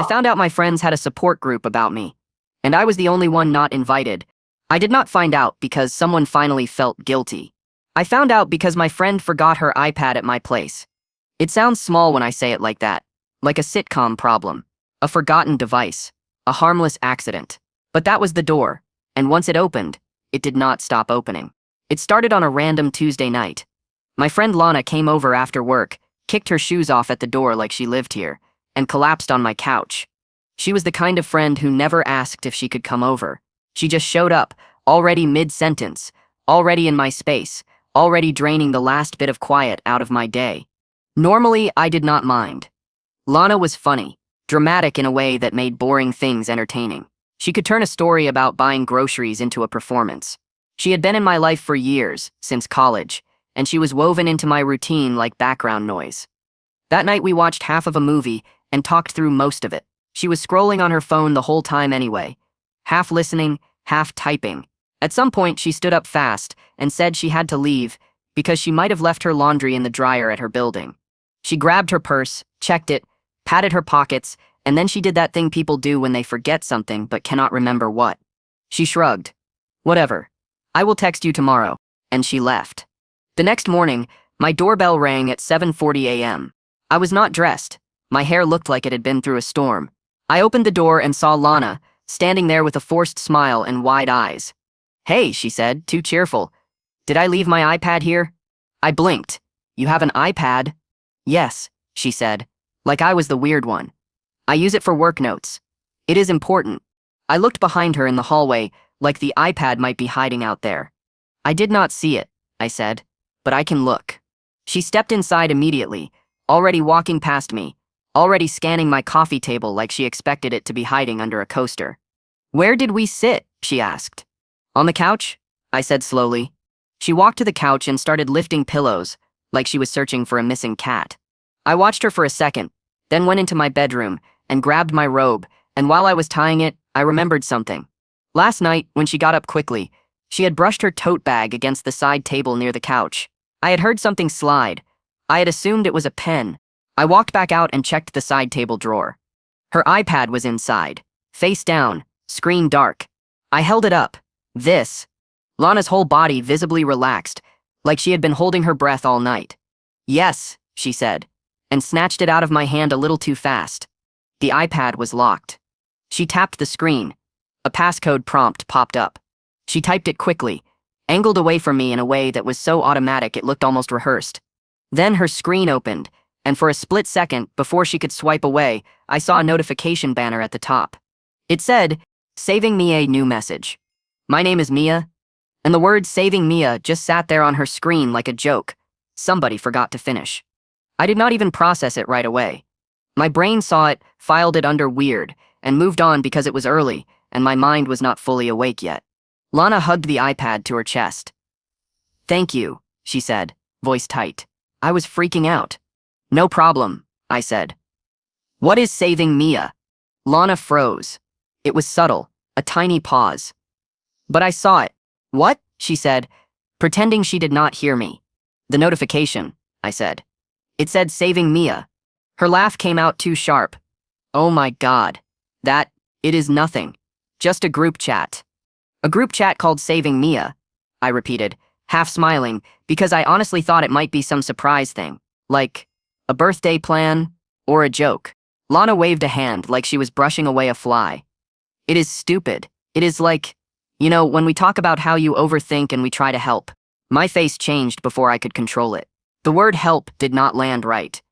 found out my friends had a support group about me, and I was the only one not invited. I did not find out because someone finally felt guilty. I found out because my friend forgot her iPad at my place. It sounds small when I say it like that, like a sitcom problem, a forgotten device, a harmless accident. But that was the door, and once it opened, it did not stop opening. It started on a random Tuesday night. My friend Lana came over after work, kicked her shoes off at the door like she lived here, and collapsed on my couch. She was the kind of friend who never asked if she could come over. She just showed up, already mid-sentence, already in my space, already draining the last bit of quiet out of my day. Normally, I did not mind. Lana was funny, dramatic in a way that made boring things entertaining. She could turn a story about buying groceries into a performance. She had been in my life for years, since college, and she was woven into my routine like background noise. That night we watched half of a movie and talked through most of it. She was scrolling on her phone the whole time anyway, half listening, half typing. At some point she stood up fast and said she had to leave because she might have left her laundry in the dryer at her building. She grabbed her purse, checked it, patted her pockets, and then she did that thing people do when they forget something but cannot remember what. She shrugged. Whatever. I will text you tomorrow. And she left. The next morning, my doorbell rang at 7:40 a.m. I was not dressed. My hair looked like it had been through a storm. I opened the door and saw Lana, standing there with a forced smile and wide eyes. Hey, she said, too cheerful. Did I leave my iPad here? I blinked. You have an iPad? Yes, she said, like I was the weird one. I use it for work notes. It is important. I looked behind her in the hallway, like the iPad might be hiding out there. I did not see it, I said, but I can look. She stepped inside immediately, already walking past me, already scanning my coffee table like she expected it to be hiding under a coaster. Where did we sit? She asked. On the couch? I said slowly. She walked to the couch and started lifting pillows, like she was searching for a missing cat. I watched her for a second, then went into my bedroom and grabbed my robe, and while I was tying it, I remembered something. Last night, when she got up quickly, she had brushed her tote bag against the side table near the couch. I had heard something slide. I had assumed it was a pen. I walked back out and checked the side table drawer. Her iPad was inside, face down, screen dark. I held it up. This. Lana's whole body visibly relaxed, like she had been holding her breath all night. Yes, she said, and snatched it out of my hand a little too fast. The iPad was locked. She tapped the screen. A passcode prompt popped up. She typed it quickly, angled away from me in a way that was so automatic it looked almost rehearsed. Then her screen opened, and for a split second, before she could swipe away, I saw a notification banner at the top. It said, "Saving Mia a new message. My name is Mia," and the word "Saving Mia" just sat there on her screen like a joke. Somebody forgot to finish. I did not even process it right away. My brain saw it, filed it under weird, and moved on because it was early, and my mind was not fully awake yet. Lana hugged the iPad to her chest. "Thank you," she said, voice tight. I was freaking out. "No problem," I said. "What is saving Mia?" Lana froze. It was subtle, a tiny pause. But I saw it. "What?" she said, pretending she did not hear me. "The notification," I said. "It said saving Mia." Her laugh came out too sharp. "Oh my God. It is nothing. Just a group chat." "A group chat called Saving Mia," I repeated, half smiling, because I honestly thought it might be some surprise thing, like a birthday plan or a joke. Lana waved a hand like she was brushing away a fly. "It is stupid. It is like, when we talk about how you overthink and we try to help." My face changed before I could control it. The word help did not land right.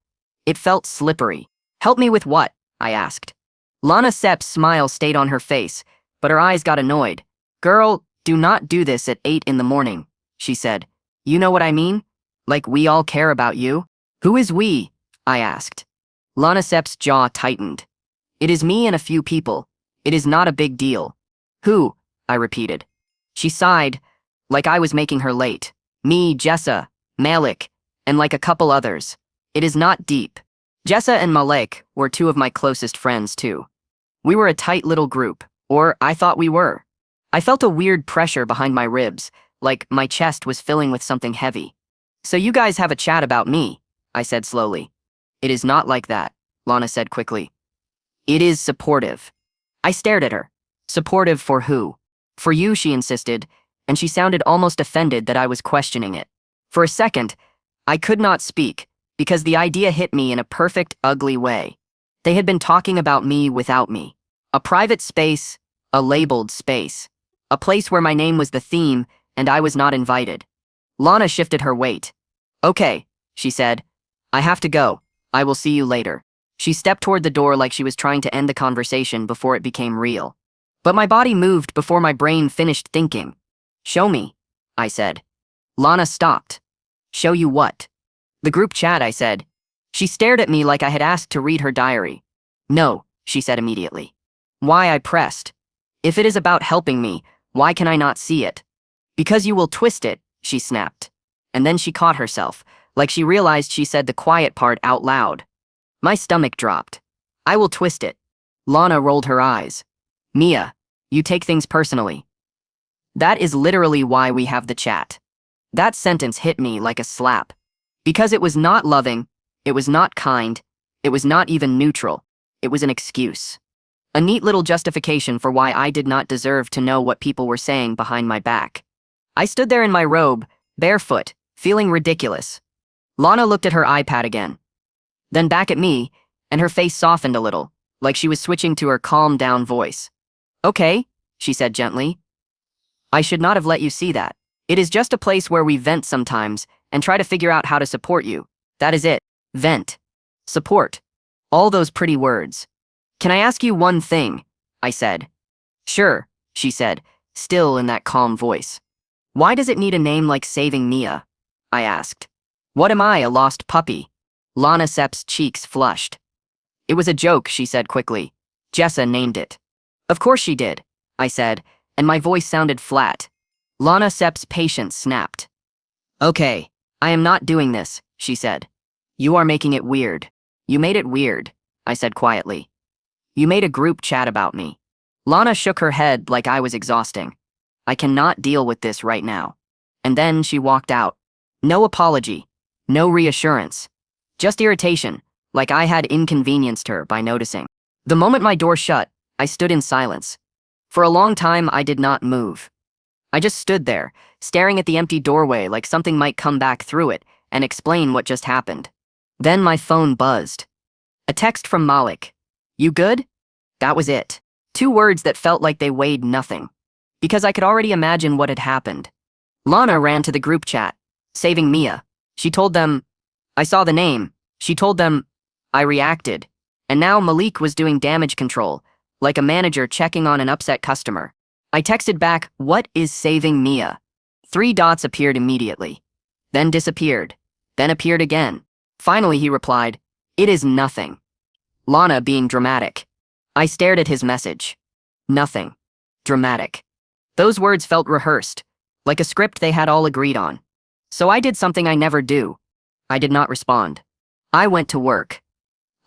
It felt slippery. "Help me with what?" I asked. Lana Sepp's smile stayed on her face, but her eyes got annoyed. "Girl, do not do this at 8 in the morning, she said. "You know what I mean? Like we all care about you." "Who is we?" I asked. Lana Sepp's jaw tightened. "It is me and a few people. It is not a big deal." "Who?" I repeated. She sighed, like I was making her late. "Me, Jessa, Malik, and like a couple others. It is not deep." Jessa and Malik were two of my closest friends too. We were a tight little group, or I thought we were. I felt a weird pressure behind my ribs, like my chest was filling with something heavy. "So you guys have a chat about me," I said slowly. "It is not like that," Lana said quickly. It is supportive. I stared at her. Supportive for who? For you, she insisted, and she sounded almost offended that I was questioning it. For a second, I could not speak, because the idea hit me in a perfect, ugly way. They had been talking about me without me. A private space, a labeled space. A place where my name was the theme, and I was not invited. Lana shifted her weight. Okay, she said. I have to go. I will see you later. She stepped toward the door like she was trying to end the conversation before it became real. But my body moved before my brain finished thinking. Show me, I said. Lana stopped. Show you what? The group chat, I said. She stared at me like I had asked to read her diary. No, she said immediately. Why, I pressed. If it is about helping me, why can I not see it? Because you will twist it, she snapped. And then she caught herself, like she realized she said the quiet part out loud. My stomach dropped. I will twist it. Lana rolled her eyes. Mia, you take things personally. That is literally why we have the chat. That sentence hit me like a slap. Because it was not loving, it was not kind, it was not even neutral. It was an excuse. A neat little justification for why I did not deserve to know what people were saying behind my back. I stood there in my robe, barefoot, feeling ridiculous. Lana looked at her iPad again. Then back at me, and her face softened a little, like she was switching to her calm-down voice. Okay, she said gently. I should not have let you see that. It is just a place where we vent sometimes and try to figure out how to support you. That is it. Vent. Support. All those pretty words. Can I ask you one thing? I said. Sure, she said, still in that calm voice. Why does it need a name like Saving Mia? I asked. What am I, a lost puppy? Lana Sepp's cheeks flushed. It was a joke, she said quickly. Jessa named it. Of course she did, I said, and my voice sounded flat. Lana Sepp's patience snapped. Okay, I am not doing this, she said. You are making it weird. You made it weird, I said quietly. You made a group chat about me. Lana shook her head like I was exhausting. I cannot deal with this right now. And then she walked out. No apology. No reassurance. Just irritation, like I had inconvenienced her by noticing. The moment my door shut, I stood in silence. For a long time, I did not move. I just stood there, staring at the empty doorway like something might come back through it and explain what just happened. Then my phone buzzed. A text from Malik. You good? That was it. 2 words that felt like they weighed nothing. Because I could already imagine what had happened. Lana ran to the group chat. Saving Mia. She told them, I saw the name. She told them, I reacted. And now Malik was doing damage control, like a manager checking on an upset customer. I texted back, what is Saving Mia? 3 dots appeared immediately. Then disappeared. Then appeared again. Finally he replied, it is nothing. Lana being dramatic. I stared at his message. Nothing. Dramatic. Those words felt rehearsed, like a script they had all agreed on. So I did something I never do. I did not respond. I went to work.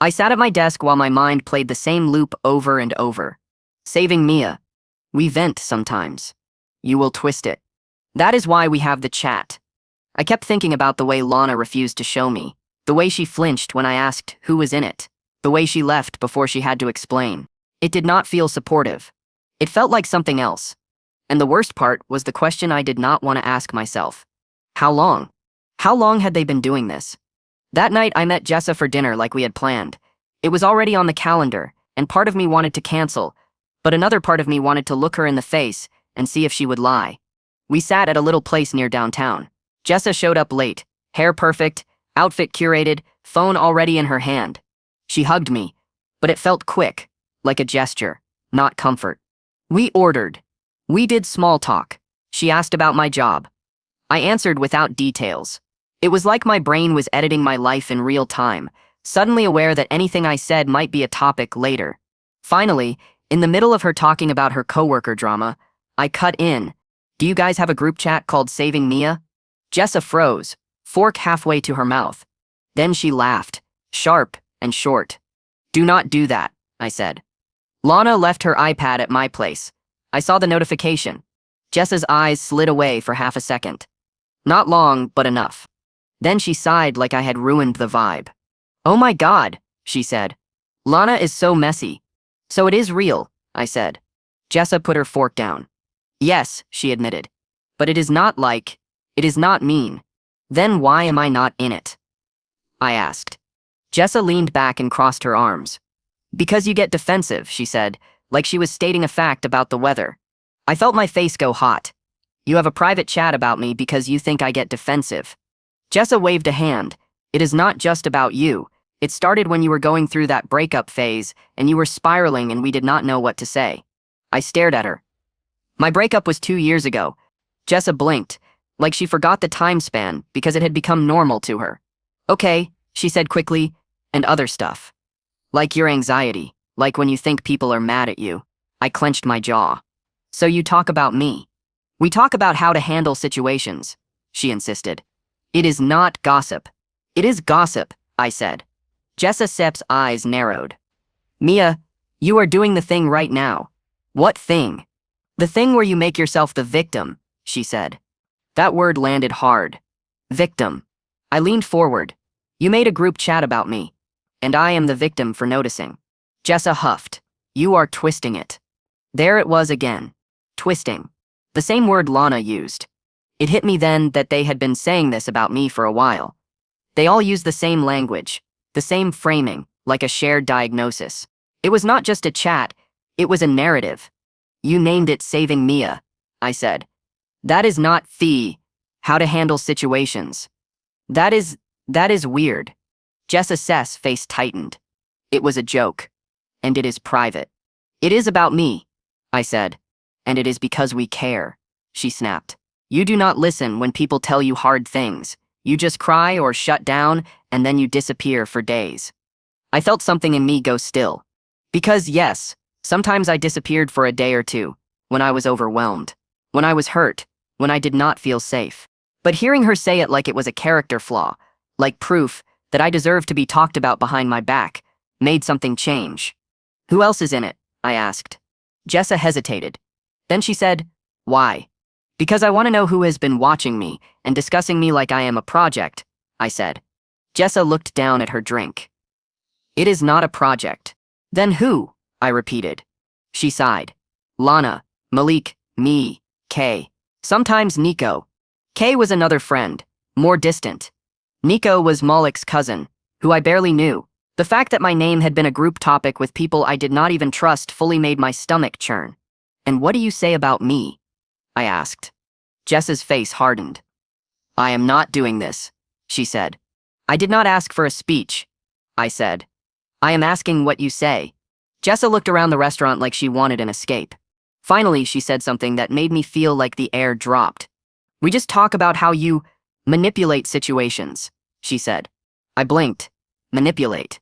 I sat at my desk while my mind played the same loop over and over. Saving Mia. We vent sometimes. You will twist it. That is why we have the chat. I kept thinking about the way Lana refused to show me, the way she flinched when I asked who was in it, the way she left before she had to explain. It did not feel supportive. It felt like something else. And the worst part was the question I did not want to ask myself. How long? How long had they been doing this? That night I met Jessa for dinner like we had planned. It was already on the calendar, and part of me wanted to cancel, but another part of me wanted to look her in the face and see if she would lie. We sat at a little place near downtown. Jessa showed up late, hair perfect, outfit curated, phone already in her hand. She hugged me, but it felt quick, like a gesture, not comfort. We ordered. We did small talk. She asked about my job. I answered without details. It was like my brain was editing my life in real time, suddenly aware that anything I said might be a topic later. Finally, in the middle of her talking about her coworker drama, I cut in. Do you guys have a group chat called Saving Mia? Jessa froze, fork halfway to her mouth. Then she laughed, sharp and short. Do not do that, I said. Lana left her iPad at my place. I saw the notification. Jessa's eyes slid away for half a second. Not long, but enough. Then she sighed like I had ruined the vibe. Oh my God, she said. Lana is so messy. So it is real, I said. Jessa put her fork down. Yes, she admitted. But it is not like, it is not mean. Then why am I not in it? I asked. Jessa leaned back and crossed her arms. Because you get defensive, she said, like she was stating a fact about the weather. I felt my face go hot. You have a private chat about me because you think I get defensive. Jessa waved a hand. It is not just about you. It started when you were going through that breakup phase and you were spiraling and we did not know what to say. I stared at her. My breakup was 2 years ago. Jessa blinked, like she forgot the time span because it had become normal to her. Okay, she said quickly, and other stuff. Like your anxiety, like when you think people are mad at you. I clenched my jaw. So you talk about me. We talk about how to handle situations, she insisted. It is not gossip. It is gossip, I said. Jessa Sepp's eyes narrowed. Mia, you are doing the thing right now. What thing? The thing where you make yourself the victim, she said. That word landed hard. Victim. I leaned forward. You made a group chat about me, and I am the victim for noticing. Jessa huffed. You are twisting it. There it was again. Twisting. The same word Lana used. It hit me then that they had been saying this about me for a while. They all used the same language, the same framing, like a shared diagnosis. It was not just a chat, it was a narrative. You named it Saving Mia, I said. That is not how to handle situations. That is weird. Jessa Sess' face tightened. It was a joke. And it is private. It is about me, I said. And it is because we care, she snapped. You do not listen when people tell you hard things. You just cry or shut down, and then you disappear for days. I felt something in me go still. Because yes, sometimes I disappeared for a day or two, when I was overwhelmed, when I was hurt, when I did not feel safe. But hearing her say it like it was a character flaw, like proof that I deserved to be talked about behind my back, made something change. Who else is in it? I asked. Jessa hesitated. Then she said, why? Because I want to know who has been watching me and discussing me like I am a project, I said. Jessa looked down at her drink. It is not a project. Then who? I repeated. She sighed. Lana, Malik, me, Kay. Sometimes Nico. Kay was another friend, more distant. Nico was Malik's cousin, who I barely knew. The fact that my name had been a group topic with people I did not even trust fully made my stomach churn. And what do you say about me? I asked. Jessa's face hardened. I am not doing this, she said. I did not ask for a speech, I said. I am asking what you say. Jessa looked around the restaurant like she wanted an escape. Finally, she said something that made me feel like the air dropped. We just talk about how you manipulate situations, she said. I blinked. Manipulate.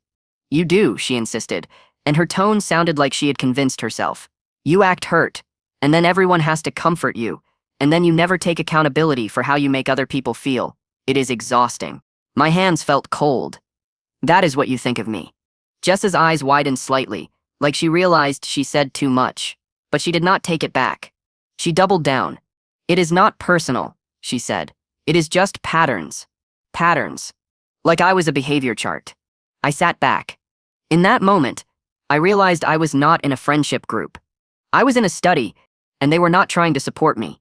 You do, she insisted, and her tone sounded like she had convinced herself. You act hurt, and then everyone has to comfort you, and then you never take accountability for how you make other people feel. It is exhausting. My hands felt cold. That is what you think of me. Jessa's eyes widened slightly, like she realized she said too much, but she did not take it back. She doubled down. It is not personal, she said. It is just patterns. Patterns. Like I was a behavior chart. I sat back. In that moment, I realized I was not in a friendship group. I was in a study, and they were not trying to support me.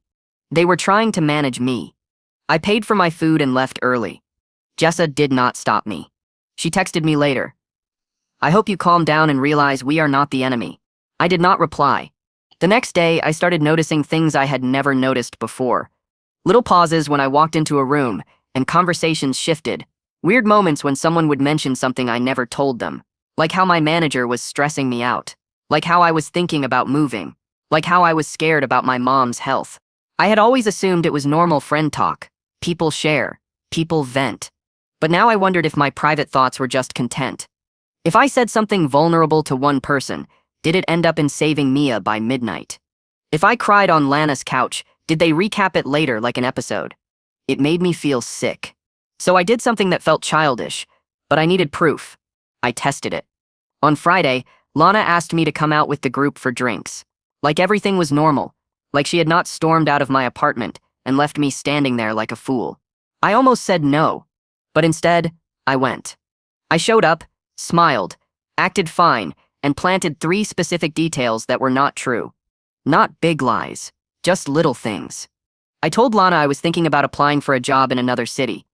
They were trying to manage me. I paid for my food and left early. Jessa did not stop me. She texted me later. I hope you calm down and realize we are not the enemy. I did not reply. The next day, I started noticing things I had never noticed before. Little pauses when I walked into a room, and conversations shifted. Weird moments when someone would mention something I never told them. Like how my manager was stressing me out. Like how I was thinking about moving. Like how I was scared about my mom's health. I had always assumed it was normal friend talk. People share. People vent. But now I wondered if my private thoughts were just content. If I said something vulnerable to one person, did it end up in Saving Mia by midnight? If I cried on Lana's couch, did they recap it later like an episode? It made me feel sick. So I did something that felt childish, but I needed proof. I tested it. On Friday, Lana asked me to come out with the group for drinks. Like everything was normal. Like she had not stormed out of my apartment and left me standing there like a fool. I almost said no, but instead, I went. I showed up, smiled, acted fine, and planted 3 specific details that were not true. Not big lies, just little things. I told Lana I was thinking about applying for a job in another city.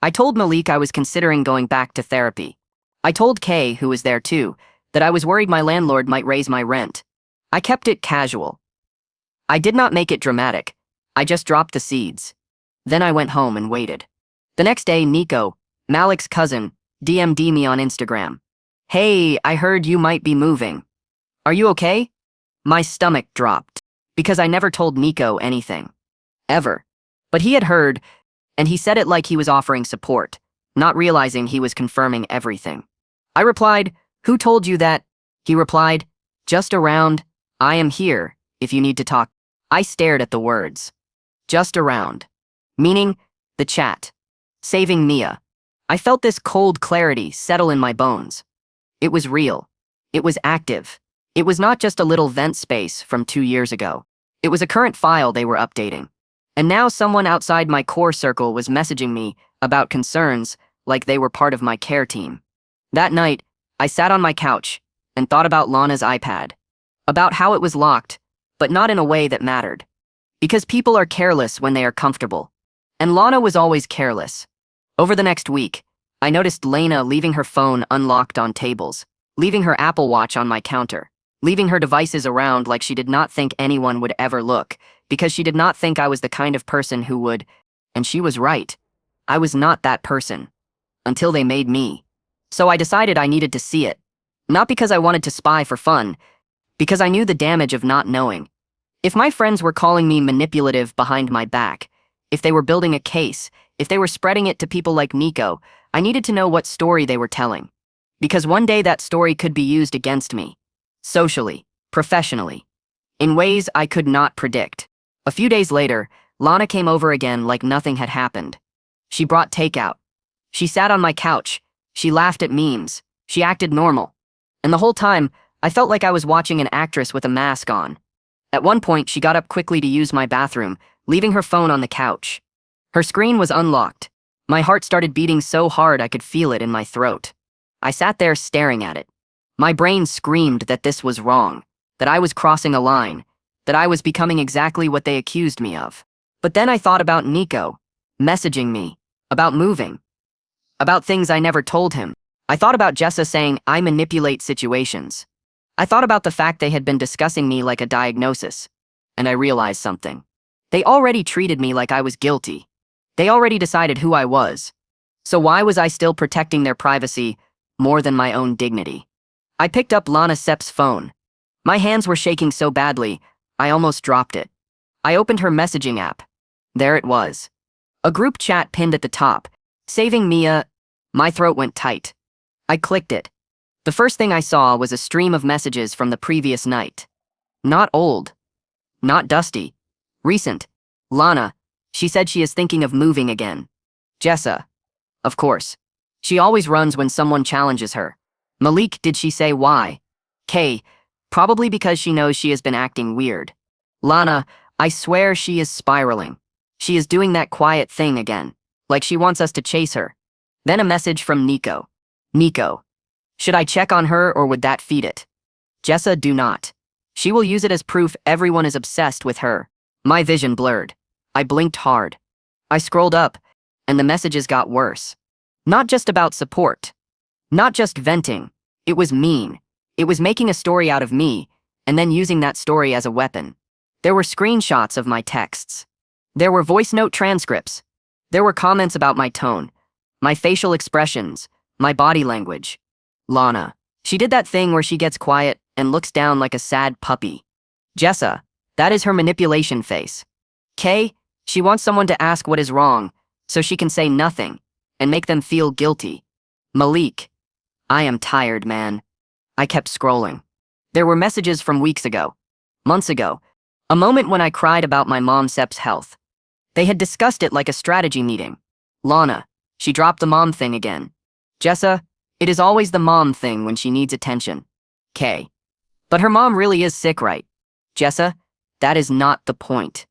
I told Malik I was considering going back to therapy. I told Kay, who was there too, that I was worried my landlord might raise my rent. I kept it casual. I did not make it dramatic. I just dropped the seeds. Then I went home and waited. The next day, Nico, Malik's cousin, DM'd me on Instagram. "Hey, I heard you might be moving. Are you okay?" My stomach dropped, because I never told Nico anything. Ever. But he had heard, and he said it like he was offering support, not realizing he was confirming everything. I replied, "Who told you that?" He replied, "Just around. I am here, if you need to talk." I stared at the words. Just around. Meaning, the chat. Saving Mia. I felt this cold clarity settle in my bones. It was real. It was active. It was not just a little vent space from 2 years ago. It was a current file they were updating. And now someone outside my core circle was messaging me about concerns like they were part of my care team. That night, I sat on my couch and thought about Lana's iPad. About how it was locked, but not in a way that mattered. Because people are careless when they are comfortable. And Lana was always careless. Over the next week, I noticed Lena leaving her phone unlocked on tables, leaving her Apple Watch on my counter, leaving her devices around like she did not think anyone would ever look, because she did not think I was the kind of person who would. And she was right. I was not that person. Until they made me. So I decided I needed to see it. Not because I wanted to spy for fun, because I knew the damage of not knowing. If my friends were calling me manipulative behind my back, if they were building a case, if they were spreading it to people like Nico, I needed to know what story they were telling. Because one day that story could be used against me. Socially, professionally. In ways I could not predict. A few days later, Lana came over again like nothing had happened. She brought takeout. She sat on my couch. She laughed at memes. She acted normal. And the whole time, I felt like I was watching an actress with a mask on. At one point, she got up quickly to use my bathroom, leaving her phone on the couch. Her screen was unlocked. My heart started beating so hard I could feel it in my throat. I sat there staring at it. My brain screamed that this was wrong, that I was crossing a line, that I was becoming exactly what they accused me of. But then I thought about Nico, messaging me, about moving, about things I never told him. I thought about Jessa saying I manipulate situations. I thought about the fact they had been discussing me like a diagnosis, and I realized something. They already treated me like I was guilty. They already decided who I was. So why was I still protecting their privacy more than my own dignity? I picked up Lana Sepp's phone. My hands were shaking so badly, I almost dropped it. I opened her messaging app. There it was. A group chat pinned at the top. Saving Mia. My throat went tight. I clicked it. The first thing I saw was a stream of messages from the previous night. Not old. Not dusty. Recent. Lana. She said she is thinking of moving again. Jessa. Of course. She always runs when someone challenges her. Malik, did she say why? Kay. Probably because she knows she has been acting weird. Lana, I swear she is spiraling. She is doing that quiet thing again, like she wants us to chase her. Then a message from Nico. Nico. Should I check on her or would that feed it? Jessa, do not. She will use it as proof everyone is obsessed with her. My vision blurred. I blinked hard. I scrolled up, and the messages got worse. Not just about support. Not just venting. It was mean. It was making a story out of me, and then using that story as a weapon. There were screenshots of my texts. There were voice note transcripts. There were comments about my tone, my facial expressions, my body language. Lana. She did that thing where she gets quiet and looks down like a sad puppy. Jessa. That is her manipulation face. Kay. She wants someone to ask what is wrong, so she can say nothing, and make them feel guilty. Malik. I am tired, man. I kept scrolling. There were messages from weeks ago. Months ago. A moment when I cried about my mom Sepp's health. They had discussed it like a strategy meeting. Lana. She dropped the mom thing again. Jessa. It is always the mom thing when she needs attention. Kay. But her mom really is sick, right? Jessa. That is not the point.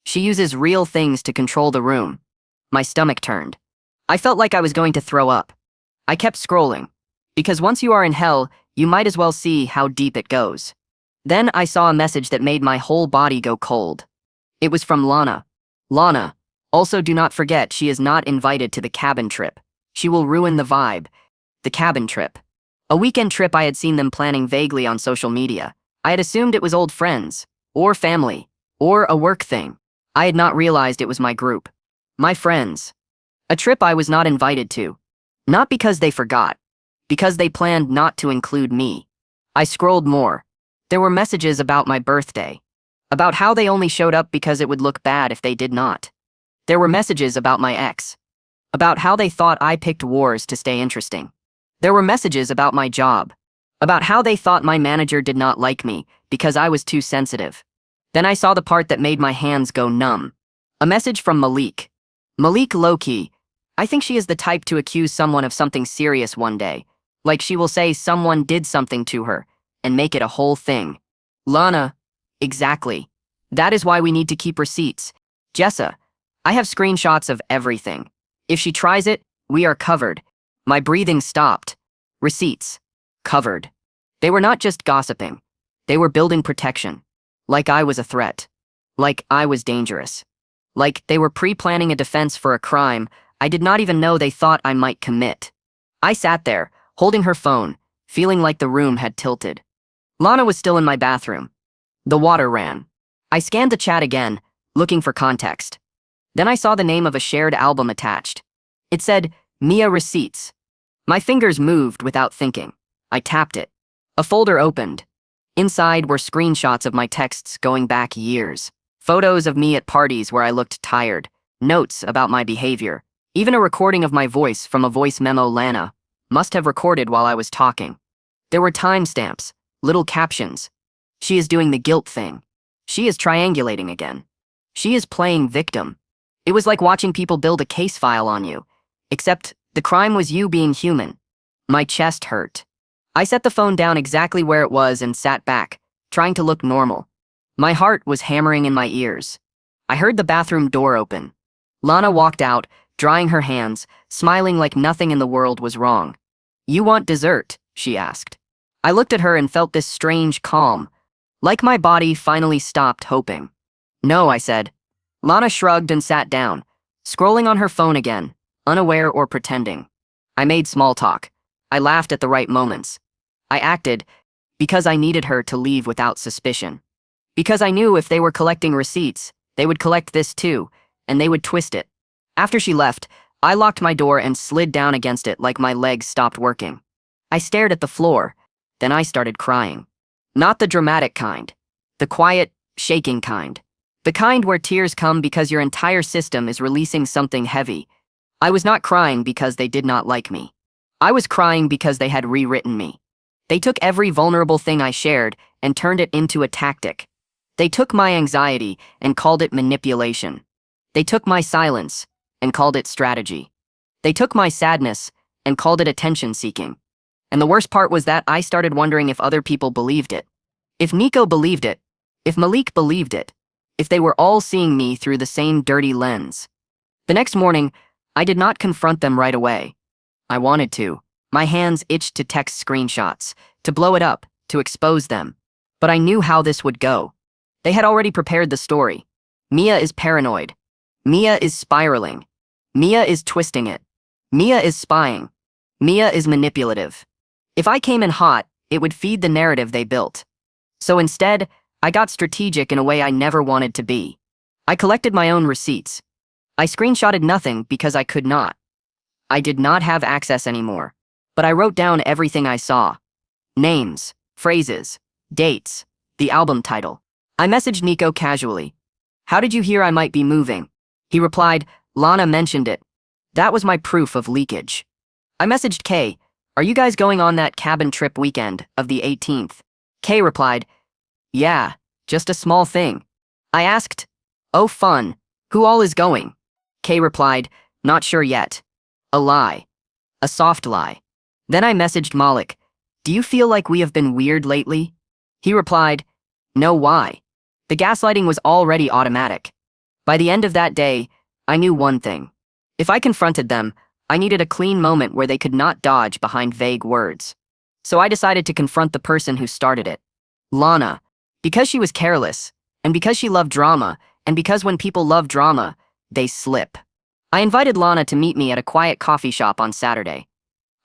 She uses real things to control the room. My stomach turned. I felt like I was going to throw up. I kept scrolling. Because once you are in hell, You might as well see how deep it goes. Then I saw a message that made my whole body go cold. It was from Lana. Lana, also do not forget she is not invited to the cabin trip. She will ruin the vibe. The cabin trip. A weekend trip I had seen them planning vaguely on social media. I had assumed it was old friends, or family, or a work thing. I had not realized it was my group. My friends. A trip I was not invited to. Not because they forgot. Because they planned not to include me. I scrolled more. There were messages about my birthday. About how they only showed up because it would look bad if they did not. There were messages about my ex. About how they thought I picked wars to stay interesting. There were messages about my job. About how they thought my manager did not like me because I was too sensitive. Then I saw the part that made my hands go numb. A message from Malik. Malik low-key. I think she is the type to accuse someone of something serious one day. Like she will say someone did something to her and make it a whole thing. Lana. Exactly. That is why we need to keep receipts. Jessa. I have screenshots of everything. If she tries it, we are covered. My breathing stopped. Receipts. Covered. They were not just gossiping. They were building protection. Like I was a threat. Like I was dangerous. Like they were pre-planning a defense for a crime I did not even know they thought I might commit. I sat there, holding her phone, feeling like the room had tilted. Lana was still in my bathroom. The water ran. I scanned the chat again, looking for context. Then I saw the name of a shared album attached. It said, Mia Receipts. My fingers moved without thinking. I tapped it. A folder opened. Inside were screenshots of my texts going back years. Photos of me at parties where I looked tired. Notes about my behavior. Even a recording of my voice from a voice memo Lana must have recorded while I was talking. There were timestamps, little captions. She is doing the guilt thing. She is triangulating again. She is playing victim. It was like watching people build a case file on you. Except the crime was you being human. My chest hurt. I set the phone down exactly where it was and sat back, trying to look normal. My heart was hammering in my ears. I heard the bathroom door open. Lana walked out, drying her hands, smiling like nothing in the world was wrong. You want dessert? She asked. I looked at her and felt this strange calm, like my body finally stopped hoping. No, I said. Lana shrugged and sat down, scrolling on her phone again, unaware or pretending. I made small talk. I laughed at the right moments. I acted because I needed her to leave without suspicion. Because I knew if they were collecting receipts, they would collect this too, and they would twist it. After she left, I locked my door and slid down against it like my legs stopped working. I stared at the floor, then I started crying. Not the dramatic kind. The quiet, shaking kind. The kind where tears come because your entire system is releasing something heavy. I was not crying because they did not like me. I was crying because they had rewritten me. They took every vulnerable thing I shared and turned it into a tactic. They took my anxiety and called it manipulation. They took my silence and called it strategy. They took my sadness and called it attention-seeking. And the worst part was that I started wondering if other people believed it. If Nico believed it. If Malik believed it. If they were all seeing me through the same dirty lens. The next morning, I did not confront them right away. I wanted to. My hands itched to text screenshots, to blow it up, to expose them. But I knew how this would go. They had already prepared the story. Mia is paranoid. Mia is spiraling. Mia is twisting it. Mia is spying. Mia is manipulative. If I came in hot, it would feed the narrative they built. So instead, I got strategic in a way I never wanted to be. I collected my own receipts. I screenshotted nothing because I could not. I did not have access anymore. But I wrote down everything I saw. Names, phrases, dates, the album title. I messaged Nico casually. How did you hear I might be moving? He replied, Lana mentioned it. That was my proof of leakage. I messaged Kay, are you guys going on that cabin trip weekend of the 18th? Kay replied, yeah, just a small thing. I asked, oh fun, who all is going? Kay replied, not sure yet. A lie. A soft lie. Then I messaged Malik, do you feel like we have been weird lately? He replied, no, why? The gaslighting was already automatic. By the end of that day, I knew one thing. If I confronted them, I needed a clean moment where they could not dodge behind vague words. So I decided to confront the person who started it. Lana. Because she was careless, and because she loved drama, and because when people love drama, they slip. I invited Lana to meet me at a quiet coffee shop on Saturday.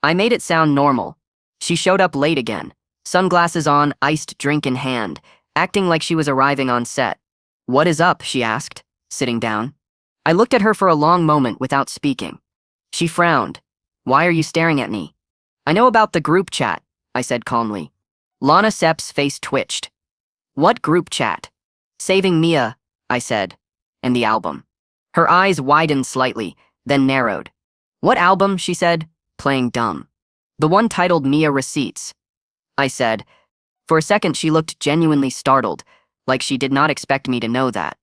I made it sound normal. She showed up late again, sunglasses on, iced drink in hand, acting like she was arriving on set. "What is up?" she asked, sitting down. I looked at her for a long moment without speaking. She frowned. "Why are you staring at me?" "I know about the group chat," I said calmly. Lana Sepp's face twitched. "What group chat?" "Saving Mia," I said. "And the album." Her eyes widened slightly, then narrowed. "What album?" she said, playing dumb. "The one titled Mia Receipts," I said. For a second she looked genuinely startled, like she did not expect me to know that.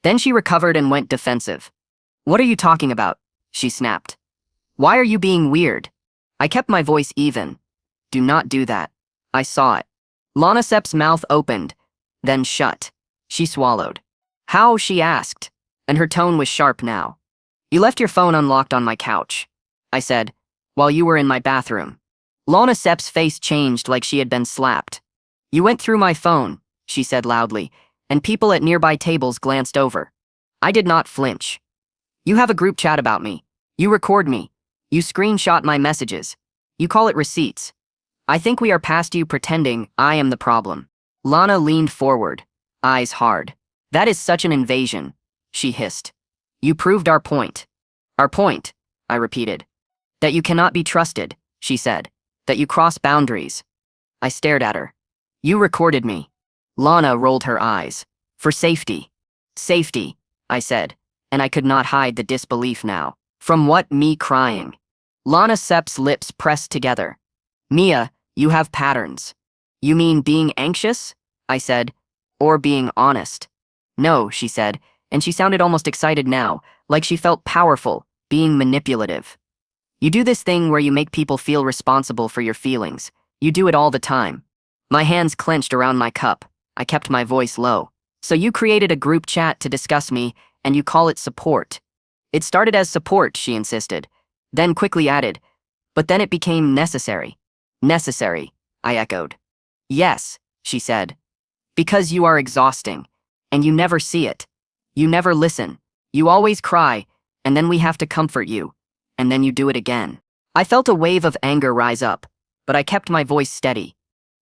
Then she recovered and went defensive. "What are you talking about?" she snapped. "Why are you being weird?" I kept my voice even. "Do not do that." I saw it. Lana Sepp's mouth opened, then shut. She swallowed. "How?" she asked, and her tone was sharp now. "You left your phone unlocked on my couch," I said, "while you were in my bathroom." Lana Sepp's face changed like she had been slapped. "You went through my phone," she said loudly, and people at nearby tables glanced over. I did not flinch. "You have a group chat about me. You record me. You screenshot my messages. You call it receipts. I think we are past you pretending I am the problem." Lana leaned forward, eyes hard. "That is such an invasion," she hissed. "You proved our point." "Our point," I repeated. "That you cannot be trusted," she said. "That you cross boundaries." I stared at her. "You recorded me." Lana rolled her eyes. "For safety." "Safety," I said, and I could not hide the disbelief now. "From what? Me crying?" Lana Sepp's lips pressed together. "Mia, you have patterns." "You mean being anxious?" I said. "Or being honest?" "No," she said, and she sounded almost excited now, like she felt powerful, being manipulative. "You do this thing where you make people feel responsible for your feelings. You do it all the time." My hands clenched around my cup. I kept my voice low. "So you created a group chat to discuss me, and you call it support." "It started as support," she insisted, then quickly added, "but then it became necessary." "Necessary," I echoed. "Yes," she said. "Because you are exhausting, and you never see it. You never listen. You always cry, and then we have to comfort you, and then you do it again." I felt a wave of anger rise up, but I kept my voice steady.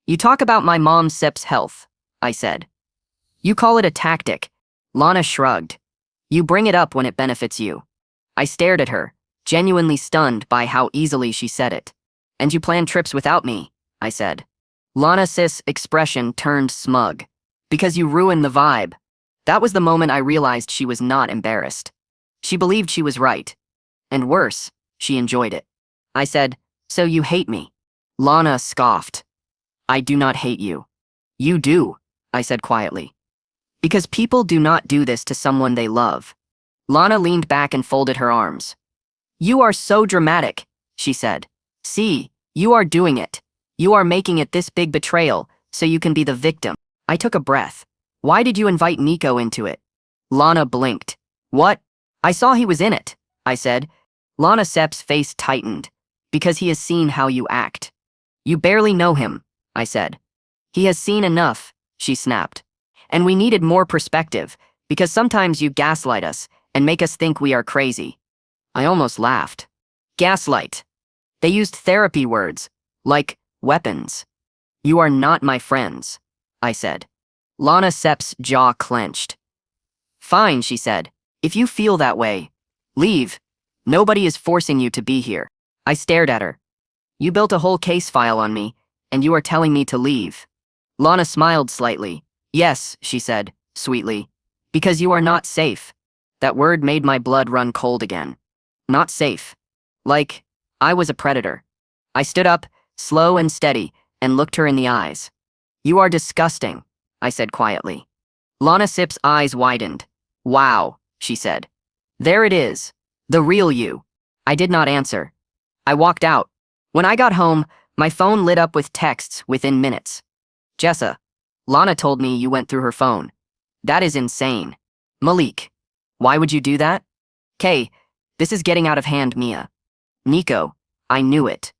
"You talk about my mom Sepp's health," I said. "You call it a tactic." Lana shrugged. "You bring it up when it benefits you." I stared at her, genuinely stunned by how easily she said it. "And you plan trips without me," I said. Lana Sepp's expression turned smug. "Because you ruin the vibe." That was the moment I realized she was not embarrassed. She believed she was right. And worse, she enjoyed it. I said, "So you hate me?" Lana scoffed. "I do not hate you." "You do," I said quietly. "Because people do not do this to someone they love." Lana leaned back and folded her arms. "You are so dramatic," she said. "See, you are doing it. You are making it this big betrayal, so you can be the victim." I took a breath. "Why did you invite Nico into it?" Lana blinked. "What?" "I saw he was in it," I said. Lana Sepp's face tightened. "Because he has seen how you act." "You barely know him," I said. "He has seen enough," she snapped. "And we needed more perspective, because sometimes you gaslight us and make us think we are crazy." I almost laughed. "Gaslight." They used therapy words, like weapons. "You are not my friends," I said. Lana Sepp's jaw clenched. "Fine," she said. "If you feel that way, leave. Nobody is forcing you to be here." I stared at her. "You built a whole case file on me, and you are telling me to leave." Lana smiled slightly. "Yes," she said, sweetly. "Because you are not safe." That word made my blood run cold again. Not safe. Like, I was a predator. I stood up, slow and steady, and looked her in the eyes. "You are disgusting," I said quietly. Lana Sepp's eyes widened. "Wow," she said. "There it is. The real you." I did not answer. I walked out. When I got home, my phone lit up with texts within minutes. "Jessa, Lana told me you went through her phone. That is insane." "Malik, why would you do that?" "Kay, this is getting out of hand, Mia." "Nico, I knew it."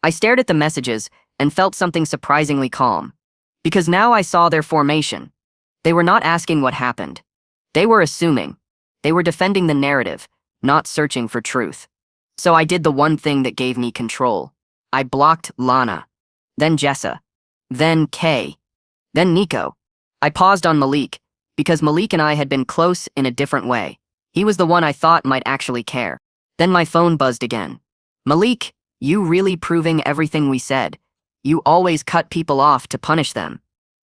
I stared at the messages, and felt something surprisingly calm. Because now I saw their formation. They were not asking what happened. They were assuming. They were defending the narrative, not searching for truth. So I did the one thing that gave me control. I blocked Lana, then Jessa, then Kay, then Nico. I paused on Malik, because Malik and I had been close in a different way. He was the one I thought might actually care. Then my phone buzzed again. Malik, you really proving everything we said. You always cut people off to punish them.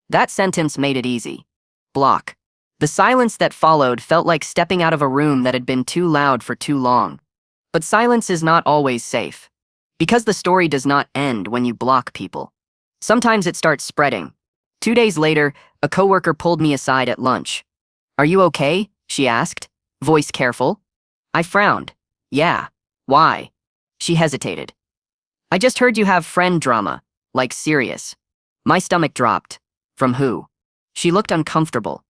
That sentence made it easy. Block. The silence that followed felt like stepping out of a room that had been too loud for too long. But silence is not always safe. Because the story does not end when you block people. Sometimes it starts spreading. 2 days later, a coworker pulled me aside at lunch. "Are you okay?" she asked, voice careful. I frowned. "Yeah. Why?" She hesitated. "I just heard you have friend drama, like serious." My stomach dropped. "From who?" She looked uncomfortable.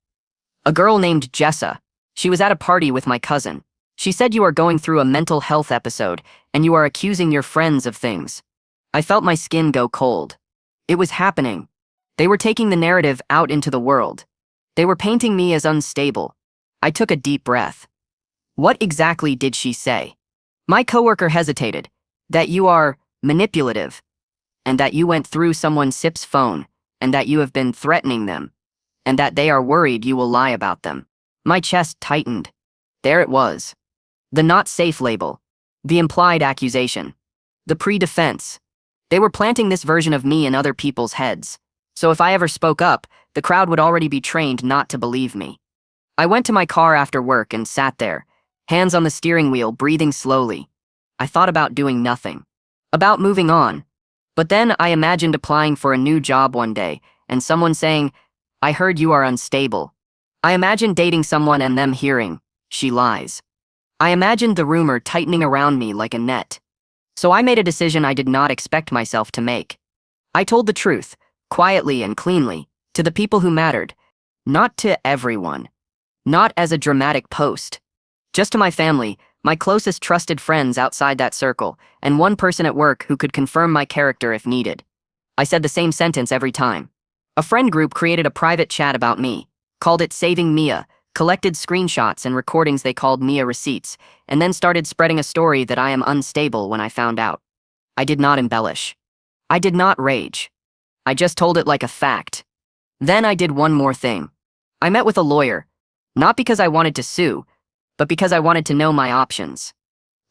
"A girl named Jessa. She was at a party with my cousin. She said you are going through a mental health episode, and you are accusing your friends of things." I felt my skin go cold. It was happening. They were taking the narrative out into the world. They were painting me as unstable. I took a deep breath. "What exactly did she say?" My coworker hesitated. "That you are manipulative, and that you went through someone SIP's phone, and that you have been threatening them, and that they are worried you will lie about them." My chest tightened. There it was. The not safe label. The implied accusation. The pre-defense. They were planting this version of me in other people's heads. So if I ever spoke up, the crowd would already be trained not to believe me. I went to my car after work and sat there, hands on the steering wheel, breathing slowly. I thought about doing nothing. About moving on. But then I imagined applying for a new job one day, and someone saying, "I heard you are unstable." I imagined dating someone and them hearing, "She lies." I imagined the rumor tightening around me like a net. So I made a decision I did not expect myself to make. I told the truth, quietly and cleanly, to the people who mattered. Not to everyone. Not as a dramatic post. Just to my family, my closest trusted friends outside that circle, and one person at work who could confirm my character if needed. I said the same sentence every time. A friend group created a private chat about me, called it Saving Mia, collected screenshots and recordings they called Mia receipts, and then started spreading a story that I am unstable when I found out. I did not embellish. I did not rage. I just told it like a fact. Then I did one more thing. I met with a lawyer, not because I wanted to sue, but because I wanted to know my options.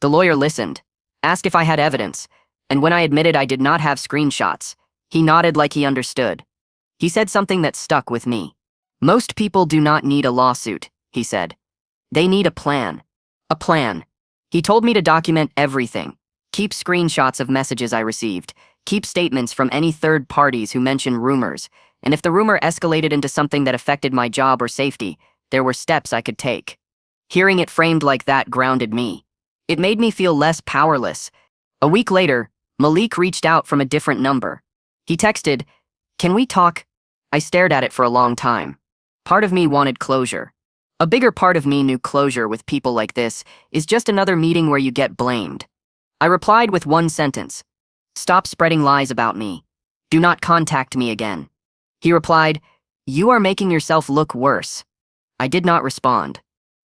The lawyer listened, asked if I had evidence, and when I admitted I did not have screenshots, he nodded like he understood. He said something that stuck with me. "Most people do not need a lawsuit," he said. "They need a plan." A plan. He told me to document everything. Keep screenshots of messages I received. Keep statements from any third parties who mention rumors. And if the rumor escalated into something that affected my job or safety, there were steps I could take. Hearing it framed like that grounded me. It made me feel less powerless. A week later, Malik reached out from a different number. He texted, "Can we talk?" I stared at it for a long time. Part of me wanted closure. A bigger part of me knew closure with people like this is just another meeting where you get blamed. I replied with one sentence. "Stop spreading lies about me. Do not contact me again." He replied, "You are making yourself look worse." I did not respond.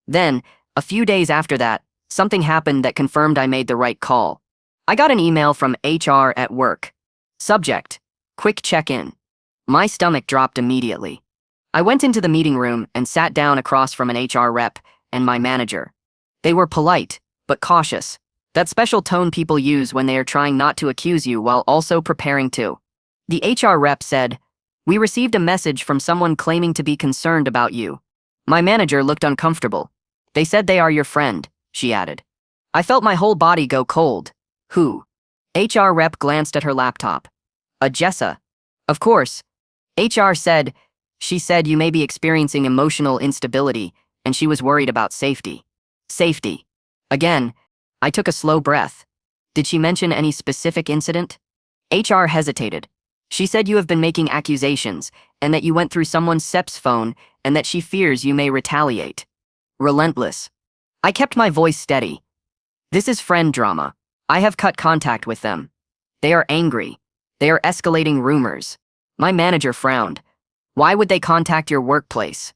Then, a few days after that, something happened that confirmed I made the right call. I got an email from HR at work. Subject: quick check-in. My stomach dropped immediately. I went into the meeting room and sat down across from an HR rep and my manager. They were polite, but cautious. That special tone people use when they are trying not to accuse you while also preparing to. The HR rep said, "We received a message from someone claiming to be concerned about you." My manager looked uncomfortable. "They said they are your friend," she added. I felt my whole body go cold. Who? HR rep glanced at her laptop. "A Jessa." "Of course." HR said, "She said you may be experiencing emotional instability, and she was worried about safety." Safety. Again, I took a slow breath. Did she mention any specific incident? HR hesitated. "She said you have been making accusations, and that you went through someone's SEP's phone, and that she fears you may retaliate." Relentless. I kept my voice steady. "This is friend drama. I have cut contact with them. They are angry. They are escalating rumors. My manager frowned. Why would they contact your workplace?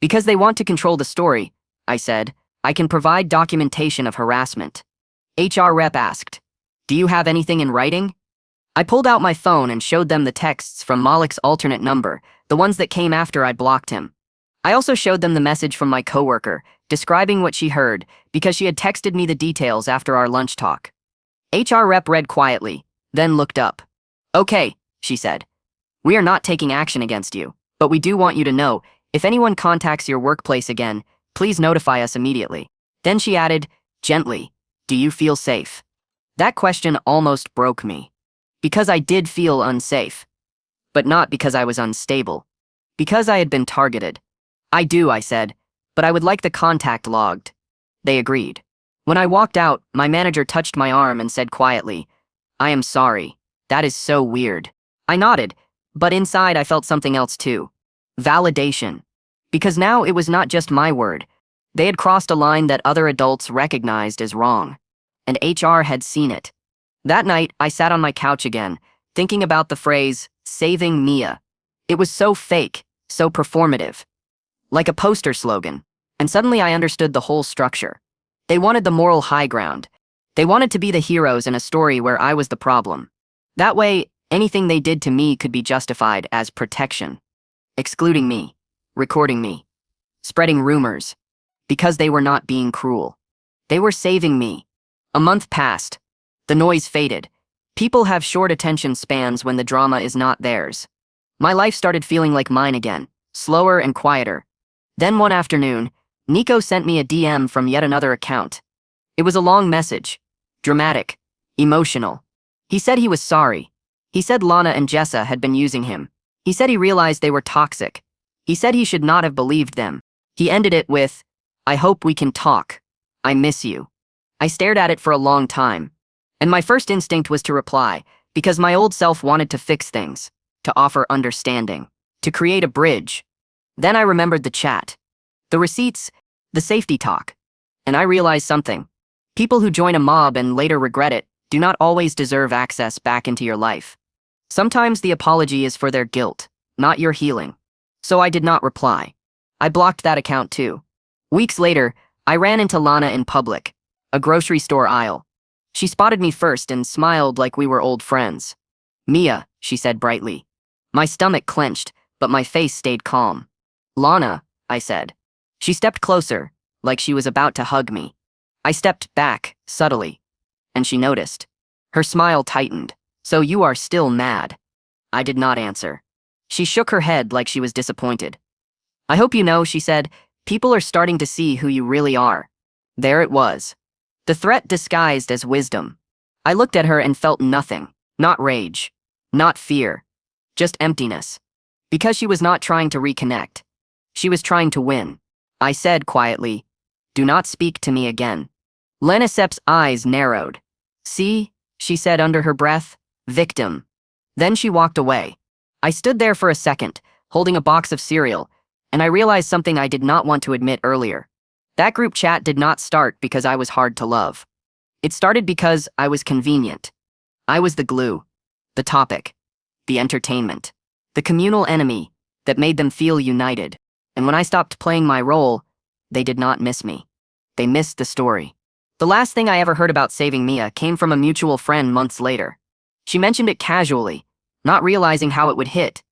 Because they want to control the story, I said. I can provide documentation of harassment. HR rep asked, do you have anything in writing? I pulled out my phone and showed them the texts from Malik's alternate number, the ones that came after I'd blocked him. I also showed them the message from my coworker, describing what she heard, because she had texted me the details after our lunch talk. HR rep read quietly, then looked up. Okay, she said. We are not taking action against you, but we do want you to know, if anyone contacts your workplace again, please notify us immediately. Then she added, gently, do you feel safe? That question almost broke me. Because I did feel unsafe. But not because I was unstable. Because I had been targeted. I do, I said, but I would like the contact logged. They agreed. When I walked out, my manager touched my arm and said quietly, I am sorry. That is so weird. I nodded, but inside I felt something else too. Validation. Because now it was not just my word. They had crossed a line that other adults recognized as wrong. And HR had seen it. That night, I sat on my couch again, thinking about the phrase, saving Mia. It was so fake, so performative. Like a poster slogan. And suddenly I understood the whole structure. They wanted the moral high ground. They wanted to be the heroes in a story where I was the problem. That way, anything they did to me could be justified as protection. Excluding me, recording me, spreading rumors. Because they were not being cruel. They were saving me. A month passed. The noise faded. People have short attention spans when the drama is not theirs. My life started feeling like mine again, slower and quieter. Then one afternoon, Nico sent me a DM from yet another account. It was a long message. Dramatic. Emotional. He said he was sorry. He said Lana and Jessa had been using him. He said he realized they were toxic. He said he should not have believed them. He ended it with, I hope we can talk. I miss you. I stared at it for a long time. And my first instinct was to reply, because my old self wanted to fix things, to offer understanding, to create a bridge. Then I remembered the chat, the receipts, the safety talk. And I realized something. People who join a mob and later regret it do not always deserve access back into your life. Sometimes the apology is for their guilt, not your healing. So I did not reply. I blocked that account too. Weeks later, I ran into Lana in public, a grocery store aisle. She spotted me first and smiled like we were old friends. Mia, she said brightly. My stomach clenched, but my face stayed calm. Lana, I said. She stepped closer, like she was about to hug me. I stepped back, subtly. And she noticed. Her smile tightened. So you are still mad. I did not answer. She shook her head like she was disappointed. I hope you know, she said, people are starting to see who you really are. There it was. The threat disguised as wisdom. I looked at her and felt nothing. Not rage. Not fear. Just emptiness. Because she was not trying to reconnect. She was trying to win. I said quietly, do not speak to me again. Lenisep's eyes narrowed. See, she said under her breath, victim. Then she walked away. I stood there for a second, holding a box of cereal, and I realized something I did not want to admit earlier. That group chat did not start because I was hard to love. It started because I was convenient. I was the glue, the topic, the entertainment, the communal enemy that made them feel united. And when I stopped playing my role, they did not miss me. They missed the story. The last thing I ever heard about saving Mia came from a mutual friend months later. She mentioned it casually, not realizing how it would hit.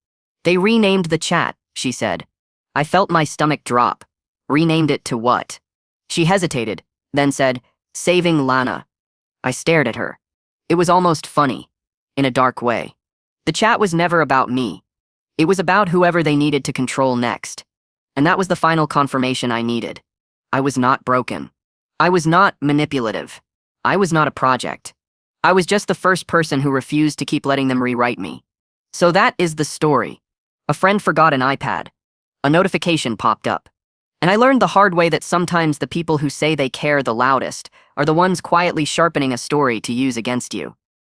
They renamed the chat, she said. I felt my stomach drop. Renamed it to what? She hesitated, then said, saving Lana. I stared at her. It was almost funny, in a dark way. The chat was never about me. It was about whoever they needed to control next. And that was the final confirmation I needed. I was not broken. I was not manipulative. I was not a project. I was just the first person who refused to keep letting them rewrite me. So that is the story. A friend forgot an iPad. A notification popped up. And I learned the hard way that sometimes the people who say they care the loudest are the ones quietly sharpening a story to use against you.